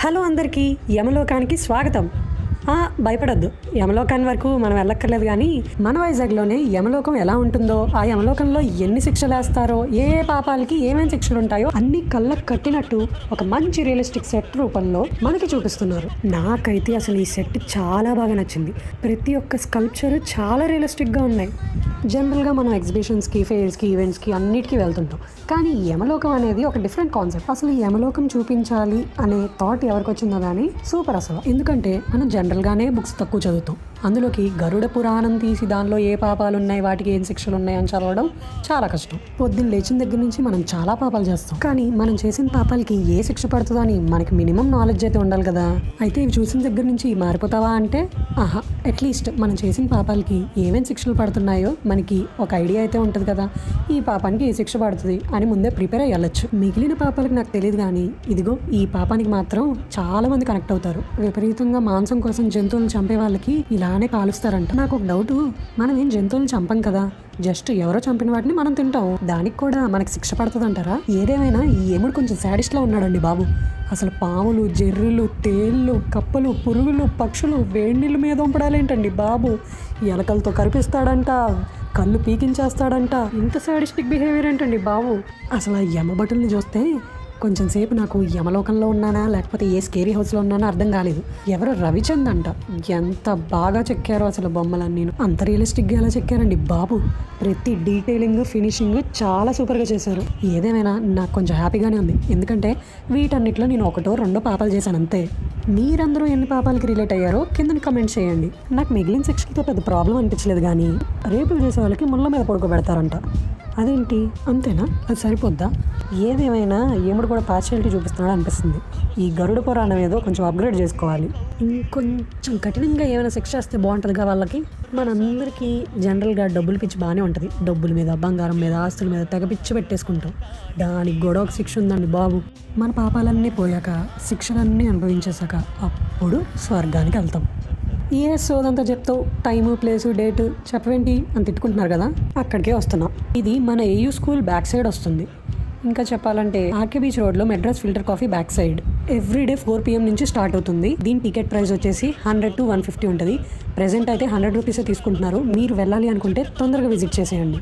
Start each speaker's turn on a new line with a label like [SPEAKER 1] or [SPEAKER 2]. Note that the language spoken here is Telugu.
[SPEAKER 1] హలో అందరికీ యమలోకానికి స్వాగతం. భయపడద్దు, యమలోకాన్ని వరకు మనం వెళ్ళక్కర్లేదు. కానీ మన వైజాగ్లోనే యమలోకం ఎలా ఉంటుందో, ఆ యమలోకంలో ఎన్ని శిక్షలు వేస్తారో, ఏ పాపాలకి ఏమేమి శిక్షలు ఉంటాయో అన్ని కళ్ళకు కట్టినట్టు ఒక మంచి రియలిస్టిక్ సెట్ రూపంలో మనకి చూపిస్తున్నారు. నాకైతే అసలు ఈ సెట్ చాలా బాగా నచ్చింది. ప్రతి ఒక్క స్కల్ప్చర్ చాలా రియలిస్టిక్గా ఉన్నాయి. జనరల్గా మనం ఎగ్జిబిషన్స్కి, ఫెయిర్స్కి, ఈవెంట్స్కి అన్నిటికీ వెళ్తుంటాం. కానీ యమలోకం అనేది ఒక డిఫరెంట్ కాన్సెప్ట్. అసలు ఈ యమలోకం చూపించాలి అనే థాట్ ఎవరికి వచ్చిందో కానీ సూపర్ అసలు. ఎందుకంటే మనం జనరల్గానే బుక్స్ తక్కువ చదువుతాం. అందులోకి గరుడ పురాణం తీసి దానిలో ఏ పాపాలు ఉన్నాయి, వాటికి ఏం శిక్షలు ఉన్నాయి అని చదవడం చాలా కష్టం. పొద్దున్న లేచిన దగ్గర నుంచి మనం చాలా పాపాలు చేస్తాం. కానీ మనం చేసిన పాపాలకి ఏ శిక్ష పడుతుందో అని మనకి మినిమం నాలెడ్జ్ అయితే ఉండాలి కదా. అయితే ఇవి చూసిన దగ్గర నుంచి మారిపోతావా అంటే అట్లీస్ట్ మనం చేసిన పాపాలకి ఏమేమి శిక్షలు పడుతున్నాయో మనకి ఒక ఐడియా అయితే ఉంటుంది కదా. ఈ పాపానికి ఏ శిక్ష పడుతుంది అని ముందే ప్రిపేర్ అయ్యి వెళ్ళొచ్చు. మిగిలిన పాపాలకు నాకు తెలియదు, కానీ ఇదిగో ఈ పాపానికి మాత్రం చాలా మంది కనెక్ట్ అవుతారు. విపరీతంగా మాంసం కోసం జంతువులను చంపే వాళ్ళకి ఇలానే కాలుస్తారంట. నాకు ఒక డౌట్, మనం ఏం జంతువులను చంపం కదా, జస్ట్ ఎవరో చంపిన వాటిని మనం తింటాం. దానికి కూడా మనకి శిక్ష పడుతుంది అంటారా? ఏదేమైనా ఈ యముడు కొంచెం సాడిస్ట్లా ఉన్నాడండి బాబు. అసలు పాములు, జెర్రులు, తేళ్ళు, కప్పలు, పురుగులు, పక్షులు వేడి నీళ్ళు మీద ఉంపడాలేంటండి బాబు. ఎలకలతో కరిపిస్తాడంట, కళ్ళు పీకించేస్తాడంట. ఇంత సాడిస్టిక్ బిహేవియర్ ఏంటండి బాబు. అసలు ఆ యమభటుల్ని చూస్తే కొంచెం సేపు నాకు యమలోకంలో ఉన్నానా లేకపోతే ఏ స్కేరీ హౌస్లో ఉన్నానా అర్థం కాలేదు. ఎవరో రవిచంద్ అంట. ఎంత బాగా చెక్కారో అసలు బొమ్మలన్నీ. అంత రియలిస్టిక్గా ఎలా చెక్కారండి బాబు. ప్రతి డీటెయిలింగ్, ఫినిషింగ్ చాలా సూపర్గా చేశారు. ఏదేమైనా నాకు కొంచెం హ్యాపీగానే ఉంది. ఎందుకంటే వీటన్నిటిలో నేను ఒకటో రెండో పాపాలు చేశాను అంతే. మీరందరూ ఎన్ని పాపాలకి రిలేట్ అయ్యారో కింద కమెంట్ చేయండి. నాకు మిగిలిన సెక్షన్తో పెద్ద ప్రాబ్లం అనిపించలేదు, కానీ రేపులు చేసే వాళ్ళకి ముళ్ళ మీద పడుకోబెడతారంట. అదేంటి, అంతేనా? అది సరిపోద్దా? ఏదేమైనా యముడు కూడా పార్షియాలిటీ చూపిస్తున్నాడు అనిపిస్తుంది. ఈ గరుడ పురాణం ఏదో కొంచెం అప్గ్రేడ్ చేసుకోవాలి. ఇంకొంచెం కఠినంగా ఏమైనా శిక్ష వస్తే బాగుంటుందిగా వాళ్ళకి. మనందరికీ జనరల్గా డబ్బులు పిచ్చి బాగానే ఉంటుంది. డబ్బుల మీద, బంగారం మీద, ఆస్తుల మీద తెగ పిచ్చి పెట్టేసుకుంటాం. దానికి కూడా ఒక శిక్ష ఉందండి బాబు. మన పాపాలన్నీ పోయాక, శిక్షలన్నీ అనుభవించేశాక అప్పుడు స్వర్గానికి వెళ్తాం. ఏ సోదంతా చెప్తావు, టైము, ప్లేసు, డేటు చెప్పవేంటి అని తిట్టుకుంటున్నారు కదా, అక్కడికే వస్తున్నాం. ఇది మన ఏయూ స్కూల్ బ్యాక్ సైడ్ వస్తుంది. ఇంకా చెప్పాలంటే ఆర్కే బీచ్ రోడ్లో Madras filter coffee back side. Everyday 4 PM నుంచి స్టార్ట్ అవుతుంది. దీని టికెట్ ప్రైస్ వచ్చేసి 100 to 150 ఉంటుంది. ప్రెజెంట్ అయితే 100 రూపీసే తీసుకుంటున్నారు. మీరు వెళ్ళాలి అనుకుంటే తొందరగా విజిట్ చేసేయండి.